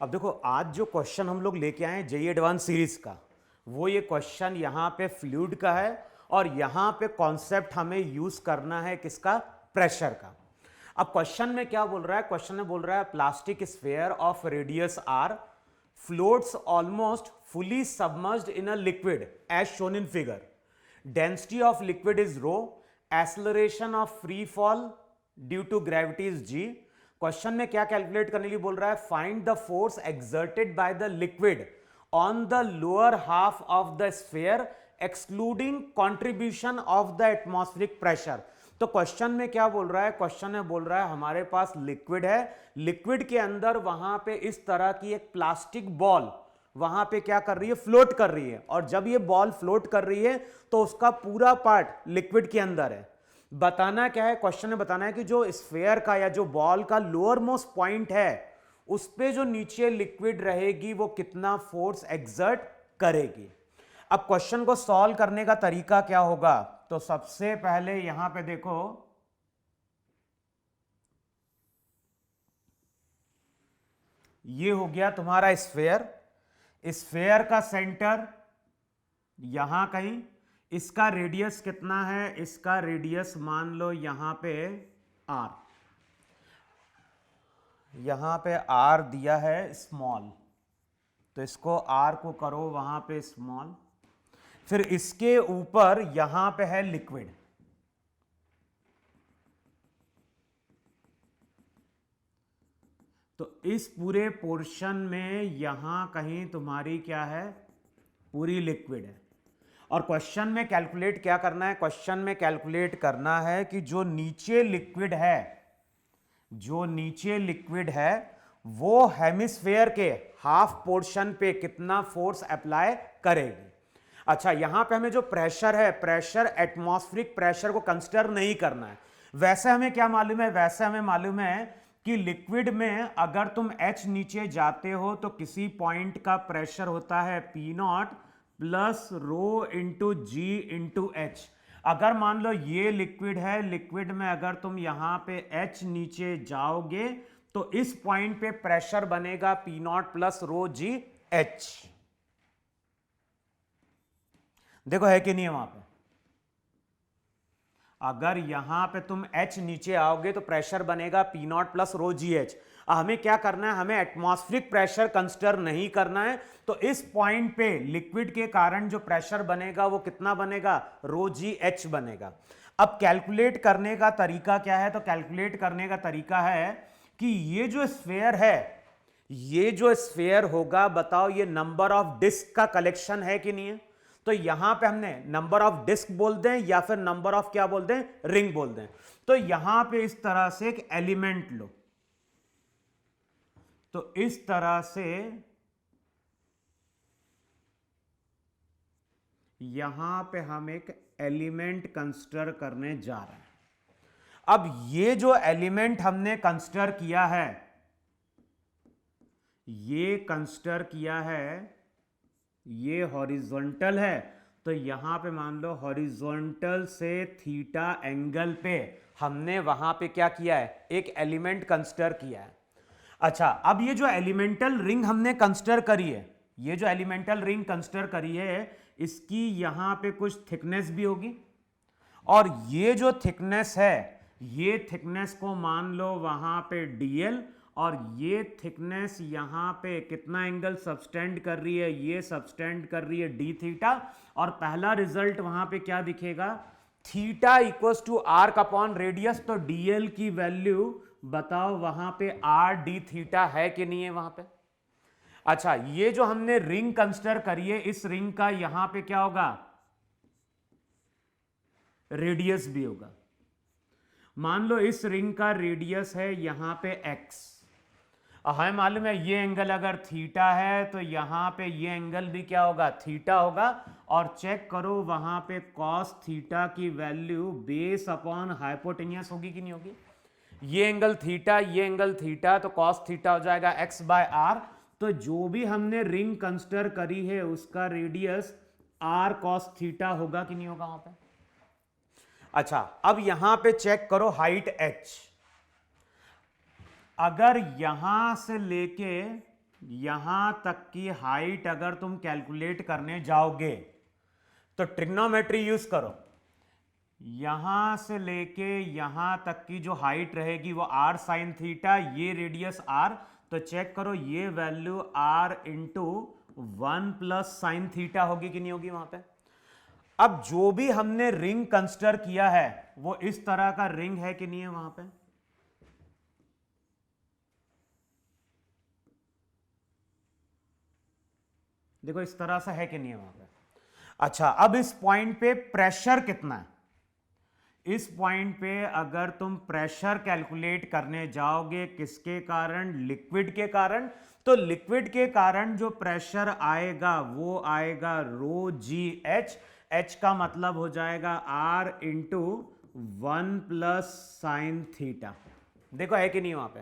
अब देखो आज जो क्वेश्चन हम लोग लेके आए हैं जेईई एडवांस सीरीज का, वो ये क्वेश्चन यहाँ पे फ्लूइड का है और यहाँ पे कॉन्सेप्ट हमें यूज करना है किसका, प्रेशर का। अब क्वेश्चन में क्या बोल रहा है, क्वेश्चन में बोल रहा है plastic sphere of radius R floats almost fully submerged in a liquid as shown in figure. Density of liquid is rho, acceleration of free fall due to gravity is g. Question में क्या calculate करने के लिए बोल रहा है, find the force exerted by the liquid on the lower half of the sphere excluding contribution of the atmospheric pressure. तो question में क्या बोल रहा है, क्वेश्चन में बोल रहा है हमारे पास लिक्विड है, लिक्विड के अंदर वहां पे इस तरह की एक प्लास्टिक बॉल वहां पे क्या कर रही है, फ्लोट कर रही है। और जब ये बॉल फ्लोट कर रही है तो उसका पूरा पार्ट लिक्विड के अंदर है। बताना क्या है, क्वेश्चन में बताना है कि जो स्फीयर का या जो बॉल का लोअर मोस्ट पॉइंट है उस पे जो नीचे लिक्विड रहेगी वो कितना फोर्स एक्सर्ट करेगी। अब क्वेश्चन को सॉल्व करने का तरीका क्या होगा, तो सबसे पहले यहां पे देखो, ये हो गया तुम्हारा स्फीयर, स्फीयर का सेंटर यहां कहीं, इसका रेडियस कितना है, इसका रेडियस मान लो यहां पे r, यहां पे r दिया है स्मॉल, तो इसको r को करो वहां पे स्मॉल, फिर इसके ऊपर यहां पे है लिक्विड, तो इस पूरे पोर्शन में यहां कहीं तुम्हारी क्या है, पूरी लिक्विड है। और क्वेश्चन में कैलकुलेट क्या करना है, क्वेश्चन में कैलकुलेट करना है कि जो नीचे लिक्विड है, जो नीचे लिक्विड है वो हेमिस्फीयर के हाफ पोर्शन पे कितना फोर्स अप्लाई करेगी। अच्छा, यहां पे हमें जो प्रेशर है, प्रेशर एटमॉस्फेरिक प्रेशर को कंसीडर नहीं करना है। वैसे हमें क्या मालूम है, वैसे हमें मालूम है कि लिक्विड में अगर तुम H नीचे जाते हो तो किसी पॉइंट का प्रेशर होता है P0 प्लस रो इंटू जी इंटू एच। अगर मान लो ये लिक्विड है, लिक्विड में अगर तुम यहां पे H नीचे जाओगे तो इस पॉइंट पे प्रेशर बनेगा P0 प्लस रो जी एच। देखो है कि नहीं है वहां पे, अगर यहां पे तुम H नीचे आओगे तो प्रेशर बनेगा P0 प्लस रो जी एच। हमें क्या करना है, हमें एटमॉस्फेरिक प्रेशर कंसीडर नहीं करना है, तो इस पॉइंट पे लिक्विड के कारण जो प्रेशर बनेगा वो कितना बनेगा, रो जी एच बनेगा। अब कैलकुलेट करने का तरीका क्या है, तो कैलकुलेट करने का तरीका है कि ये जो स्फीयर है, ये जो स्फीयर होगा, बताओ ये नंबर ऑफ डिस्क का कलेक्शन है कि नहीं है। तो यहां पे हमने नंबर ऑफ डिस्क बोल दें या फिर नंबर ऑफ क्या बोल दें, रिंग बोल दें। तो यहां पे इस तरह से एक एलिमेंट लो, तो इस तरह से यहां पे हम एक एलिमेंट कंसीडर करने जा रहे हैं। अब ये जो एलिमेंट हमने कंसीडर किया है, ये कंसीडर किया है, ये हॉरिजॉन्टल है, तो यहां पे मान लो हॉरिजॉन्टल से थीटा एंगल पे हमने वहां पे क्या किया है, एक एलिमेंट कंसीडर किया है। अच्छा, अब ये जो एलिमेंटल रिंग हमने कंसीडर करी है, ये जो एलिमेंटल रिंग कंसीडर करी है, इसकी यहां पे कुछ थिकनेस भी होगी, और ये जो थिकनेस है, ये थिकनेस को मान लो वहां पे dl, और ये थिकनेस यहां पे कितना एंगल सबस्टेंड कर रही है, ये सबस्टेंड कर रही है डी थीटा, और पहला रिजल्ट वहां पे क्या दिखेगा, theta equals to R upon radius. तो dl की वैल्यू बताओ वहां पे आर डी थीटा है कि नहीं है वहां पे। अच्छा, ये जो हमने रिंग कंसीडर करी है, इस रिंग का यहां पे क्या होगा, रेडियस भी होगा। मान लो इस रिंग का रेडियस है यहां पे x, हमें मालूम है ये एंगल अगर थीटा है तो यहां पे ये एंगल भी क्या होगा, थीटा होगा। और चेक करो वहां पे कॉस थीटा की वैल्यू बेस अपॉन हाइपोटेनियस होगी कि नहीं होगी। ये एंगल थीटा, ये एंगल थीटा, तो कॉस थीटा हो जाएगा x बाय आर। तो जो भी हमने रिंग कंसीडर करी है उसका रेडियस r कॉस थीटा होगा कि नहीं होगा वहां पे। अच्छा, अब यहां पे चेक करो हाइट h, अगर यहां से लेके यहां तक की हाइट अगर तुम कैलकुलेट करने जाओगे तो ट्रिग्नोमेट्री यूज करो। यहां से लेके यहां तक की जो हाइट रहेगी वो r साइन थीटा, ये रेडियस r, तो चेक करो ये value r into 1 plus sine theta होगी कि नहीं होगी वहां पे। अब जो भी हमने रिंग कंसिडर किया है वो इस तरह का रिंग है कि नहीं है वहां पे। देखो इस तरह से है कि नहीं है वहां पे। अच्छा, अब इस पॉइंट पे प्रेशर कितना है। इस पॉइंट पे अगर तुम प्रेशर कैलकुलेट करने जाओगे किसके कारण, लिक्विड के कारण, तो लिक्विड के कारण जो प्रेशर आएगा वो आएगा रो जी एच। एच का मतलब हो जाएगा r into 1 plus sine theta. देखो है कि नहीं वहां पे।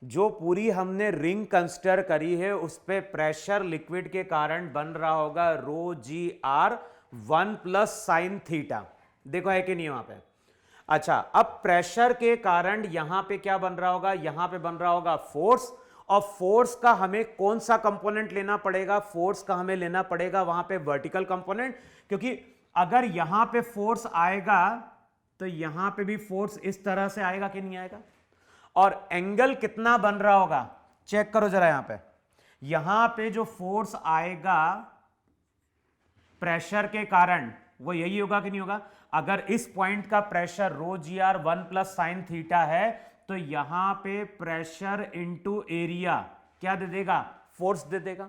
जो पूरी हमने रिंग कंसिडर करी है उस पे प्रेशर लिक्विड के कारण बन रहा होगा रो जी आर 1 प्लस साइन थीटा। देखो है कि नहीं वहां पे। अच्छा, अब प्रेशर के कारण यहां पे क्या बन रहा होगा, यहां पे बन रहा होगा फोर्स। और फोर्स का हमें कौन सा कंपोनेंट लेना पड़ेगा, फोर्स का हमें लेना पड़ेगा वहां पे वर्टिकल कंपोनेंट, क्योंकि अगर यहां पे फोर्स आएगा तो यहां पे भी फोर्स इस तरह से आएगा कि नहीं आएगा। और एंगल कितना बन रहा होगा चेक करो जरा। यहां पे जो फोर्स आएगा प्रेशर के कारण वो यही होगा कि नहीं होगा। अगर इस पॉइंट का प्रेशर रो जी आर 1 प्लस साइन थीटा है तो यहां पे प्रेशर इंटू एरिया क्या दे देगा, फोर्स दे देगा।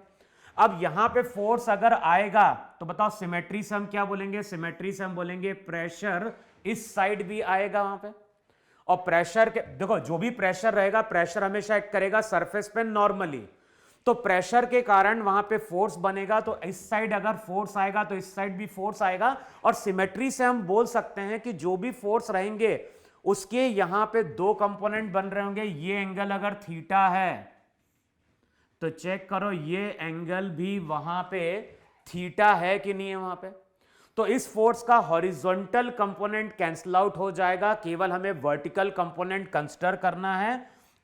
अब यहां पे फोर्स अगर आएगा तो बताओ सिमेट्री से हम क्या बोलेंगे, सिमेट्री से हम बोलेंगे प्रेशर इस साइड भी आएगा वहां पे। और प्रेशर के देखो जो भी प्रेशर रहेगा, प्रेशर हमेशा एक्ट करेगा सरफेस पे नॉर्मली, तो प्रेशर के कारण वहां पे फोर्स बनेगा। तो इस साइड अगर फोर्स आएगा तो इस साइड भी फोर्स आएगा। और सिमेट्री से हम बोल सकते हैं कि जो भी फोर्स रहेंगे उसके यहां पे दो कंपोनेंट बन रहे होंगे। ये एंगल अगर थीटा है तो चेक करो ये एंगल भी वहां पे थीटा है कि नहीं है वहां पे। तो इस फोर्स का हॉरिजॉन्टल कंपोनेंट कैंसिल आउट हो जाएगा, केवल हमें वर्टिकल कंपोनेंट कंसीडर करना है।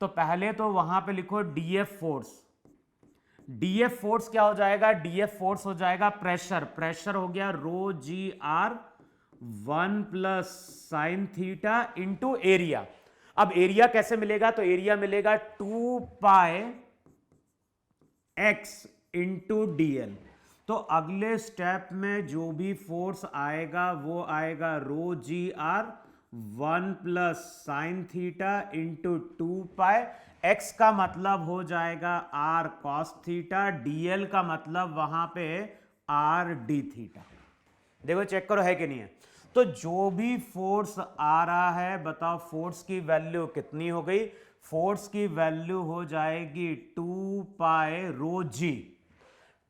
तो पहले तो वहां पे लिखो डीएफ फोर्स। डीएफ फोर्स क्या हो जाएगा, डीएफ फोर्स हो जाएगा प्रेशर। प्रेशर हो गया रो जी R 1 plus sine theta into area. अब एरिया कैसे मिलेगा, तो एरिया मिलेगा 2 पाई एक्स इंटू डीएल। तो अगले स्टेप में जो भी फोर्स आएगा वो आएगा रो जी R 1 plus sine theta into 2 pi. X का मतलब हो जाएगा आर कॉस थीटा, डीएल का मतलब वहां पे आर डी थीटा। देखो चेक करो है कि नहीं है। तो जो भी फोर्स आ रहा है बताओ फोर्स की वैल्यू कितनी हो गई, फोर्स की वैल्यू हो जाएगी 2 पाई रो जी।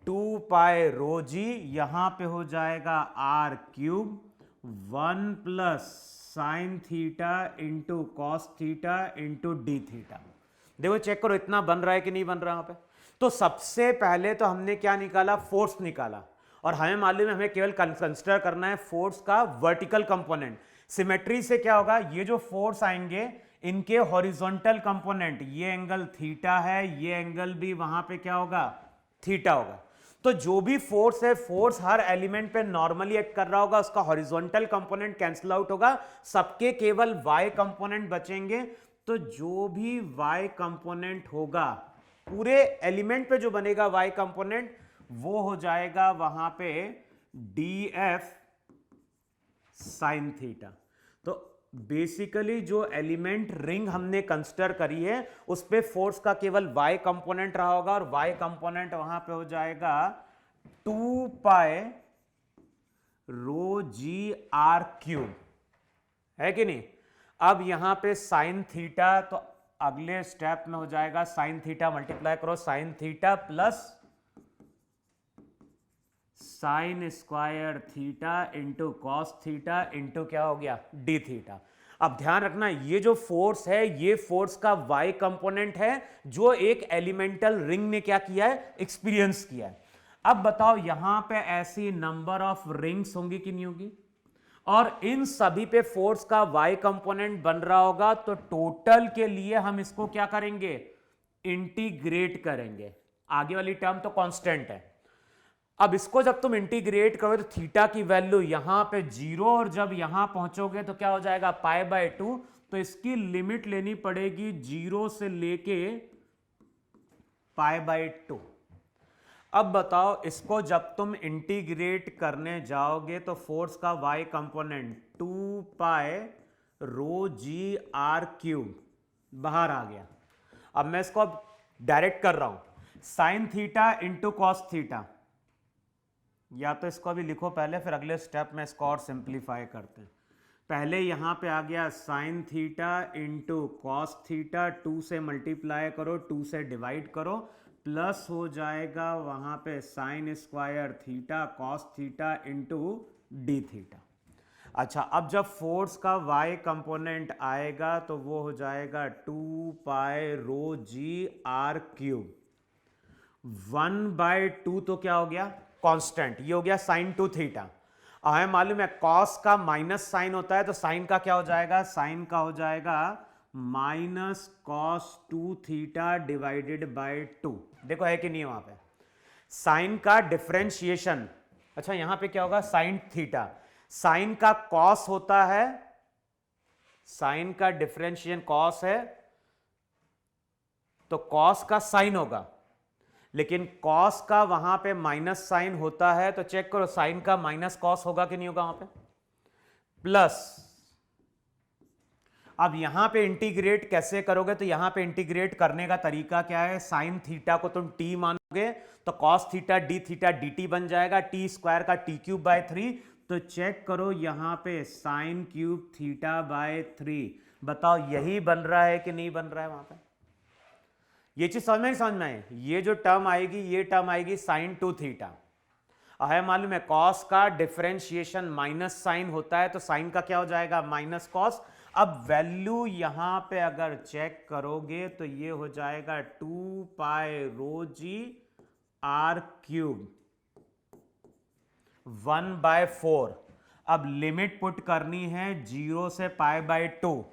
2 पाई रो जी यहां पे हो जाएगा R cube 1 plus sine theta into cos theta into d theta. देखो चेक करो इतना बन रहा है कि नहीं बन रहा यहां पे। तो सबसे पहले तो हमने क्या निकाला, फोर्स निकाला। और हमें मालूम है हमें केवल कंसीडर करना है फोर्स का वर्टिकल कंपोनेंट। सिमेट्री से क्या होगा, ये जो फोर्स आएंगे इनके हॉरिजॉन्टल कंपोनेंट, ये एंगल थीटा है, ये एंगल भी वहां पे क्या होगा, थीटा होगा। तो जो भी फोर्स है, फोर्स हर एलिमेंट पे नॉर्मली एक्ट कर रहा होगा, उसका हॉरिजॉन्टल कंपोनेंट कैंसिल आउट होगा, सबके केवल वाई कंपोनेंट बचेंगे। तो जो भी वाई कंपोनेंट होगा पूरे एलिमेंट पे जो बनेगा वाई कंपोनेंट वो हो जाएगा वहां पे डी एफ साइन थीटा। तो बेसिकली जो एलिमेंट रिंग हमने कंसीडर करी है उस पे फोर्स का केवल वाई कंपोनेंट रहा होगा, और वाई कंपोनेंट वहां पे हो जाएगा 2 पाई रो जी आर क्यूब, है कि नहीं। अब यहां पे साइन थीटा, तो अगले स्टेप में हो जाएगा साइन थीटा मल्टीप्लाई करो sine theta plus sine square theta into cos theta into क्या हो गया, डी थीटा। अब ध्यान रखना ये जो फोर्स है ये फोर्स का वाई कंपोनेंट है जो एक एलिमेंटल रिंग ने क्या किया है, एक्सपीरियंस किया है। अब बताओ यहां पे ऐसी नंबर ऑफ रिंग्स होंगी कि नहीं होगी, और इन सभी पे फोर्स का वाई कंपोनेंट बन रहा होगा। तो टोटल के लिए हम इसको क्या करेंगे, इंटीग्रेट करेंगे, आगे वाली टर्म तो कांस्टेंट है। अब इसको जब तुम इंटीग्रेट करोगे तो थीटा की वैल्यू यहां पे 0 और जब यहां पहुंचोगे तो क्या हो जाएगा π/2। तो इसकी लिमिट लेनी पड़ेगी 0 से लेके π/2। अब बताओ इसको जब तुम इंटीग्रेट करने जाओगे तो फोर्स का y कंपोनेंट 2πρg r³ बाहर आ गया। अब मैं इसको अब डायरेक्ट कर रहा हूं, sign theta into cos theta, या तो इसको अभी लिखो पहले, फिर अगले स्टेप में इसको और सिंप्लीफाई करते हैं। पहले यहां पे आ गया sign theta into cos theta, 2 से मल्टीप्लाई करो, 2 से डिवाइड करो, प्लस हो जाएगा वहां पे sine square theta cos theta into d theta. अच्छा, अब जब फोर्स का y कंपोनेंट आएगा तो वो हो जाएगा 2πρg r³। 1/2 तो क्या हो गया कांस्टेंट, ये हो गया साइन 2 थीटा। हमें मालूम है कॉस का माइनस साइन होता है, तो साइन का क्या हो जाएगा, साइन का हो जाएगा minus cos 2 theta divided by 2। देखो है कि नहीं वहां पे साइन का डिफरेंशिएशन। अच्छा, यहां पे क्या होगा साइन थीटा, साइन का कॉस होता है, साइन का डिफरेंशिएशन कॉस है तो कॉस का साइन होगा, लेकिन कॉस का वहां पे माइनस साइन होता है, तो चेक करो साइन का माइनस कॉस होगा कि नहीं होगा वहां पे, प्लस। अब यहां पे इंटीग्रेट कैसे करोगे, तो यहां पे इंटीग्रेट करने का तरीका क्या है, साइन थीटा को तुम t मानोगे तो cos theta D theta dt बन जाएगा, टी स्क्वायर का t³/3। तो चेक करो यहां पे साइन क्यूब थीटा/3, बताओ यही बन रहा है कि नहीं बन रहा है वहां पे। ये चीज समझ में नहीं समझ में आए, ये जो टर्म आएगी ये टर्म आएगी साइन 2 थीटा। है मालूम है कॉस का डिफरेंशिएशन माइनस साइन होता है, तो साइन का क्या हो जाएगा माइनस कॉस। अब वैल्यू यहां पे अगर चेक करोगे तो ये हो जाएगा 2πρg r³, 1/4। अब लिमिट पुट करनी है 0 से π/2,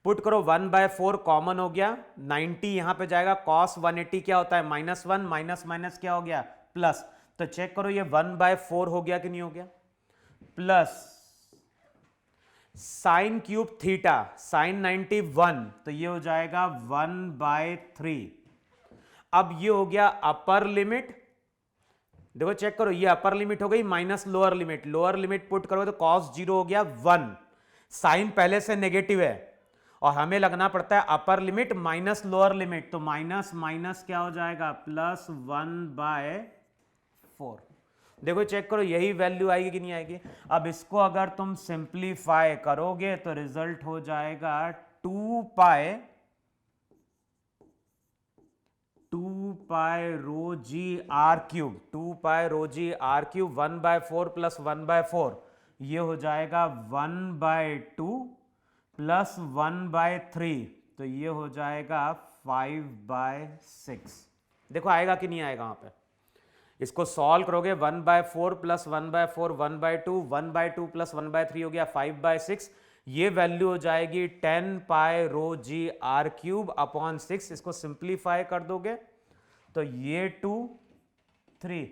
पुट करो 1/4 कॉमन हो गया, 90 यहां पे जाएगा, कॉस 180 क्या होता है -1, माइनस माइनस क्या हो गया प्लस। तो चेक करो ये 1/4 हो गया कि नहीं हो गया, plus sine cube theta sine 91, तो ये हो जाएगा 1/3। अब ये हो गया अपर लिमिट, देखो चेक करो ये अपर लिमिट हो गई minus lower limit, lower limit put करो तो कॉस 0 हो गया 1, साइन पहले से नेगेटिव है और हमें लगना पड़ता है upper limit minus lower limit, तो माइनस माइनस क्या हो जाएगा प्लस 1/4। देखो चेक करो यही वैल्यू आएगी कि नहीं आएगी। अब इसको अगर तुम सिंप्लीफाई करोगे तो रिजल्ट हो जाएगा 2πρg r³, 2πρg r³ 1/4 plus 1/4, ये हो जाएगा 1/2 प्लस 1/3, तो ये हो जाएगा 5/6। देखो आएगा कि नहीं आएगा वहां पे, इसको सॉल्व करोगे 1/4 प्लस 1/4 1/2, 1/2 प्लस 1/3 हो गया 5/6, ये वैल्यू हो जाएगी 10πρg r³ अपॉन 6। इसको सिंप्लीफाई कर दोगे तो ये 2 3,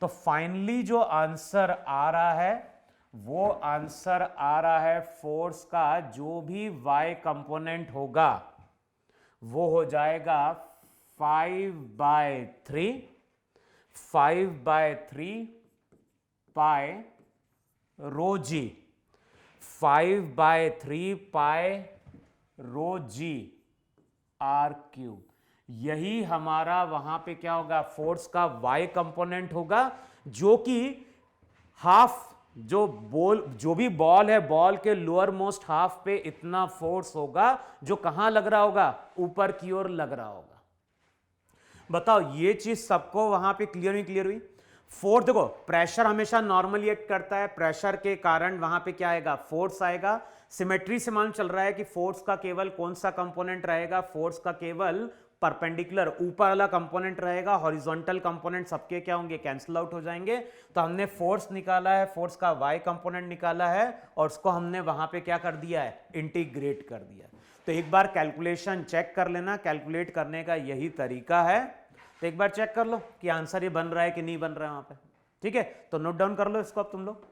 तो फाइनली जो आंसर आ रहा है वो आंसर आ रहा है फोर्स का जो भी y कंपोनेंट होगा वो हो जाएगा 5/3 πρg, 5/3 πρg r³। यही हमारा वहां पे क्या होगा फोर्स का y कंपोनेंट होगा, जो कि हाफ जो भी बॉल है बॉल के लोअर मोस्ट हाफ पे इतना फोर्स होगा जो कहां लग रहा होगा ऊपर की ओर लग रहा होगा। बताओ ये चीज सबको वहां पे क्लियर हुई। फोर्स देखो प्रेशर हमेशा नॉर्मली एक्ट करता है, प्रेशर के कारण वहां पे क्या आएगा फोर्स आएगा। सिमेट्री से मालूम चल रहा है कि फोर्स का केवल कौन सा कंपोनेंट रहेगा, फोर्स का केवल परपेंडिकुलर ऊपर वाला कंपोनेंट रहेगा, हॉरिजॉन्टल कंपोनेंट सबके क्या होंगे कैंसिल आउट हो जाएंगे। तो हमने फोर्स निकाला है, फोर्स का y कंपोनेंट निकाला है और उसको हमने वहां पे क्या कर दिया है इंटीग्रेट कर दिया। तो एक बार कैलकुलेशन चेक कर लेना, कैलकुलेट करने का यही तरीका है। तो एक बार चेक कर लो कि आंसर ये बन रहा है कि नहीं बन रहा है वहां पे। ठीक है, तो नोट डाउन कर लो इसको अब तुम लोग।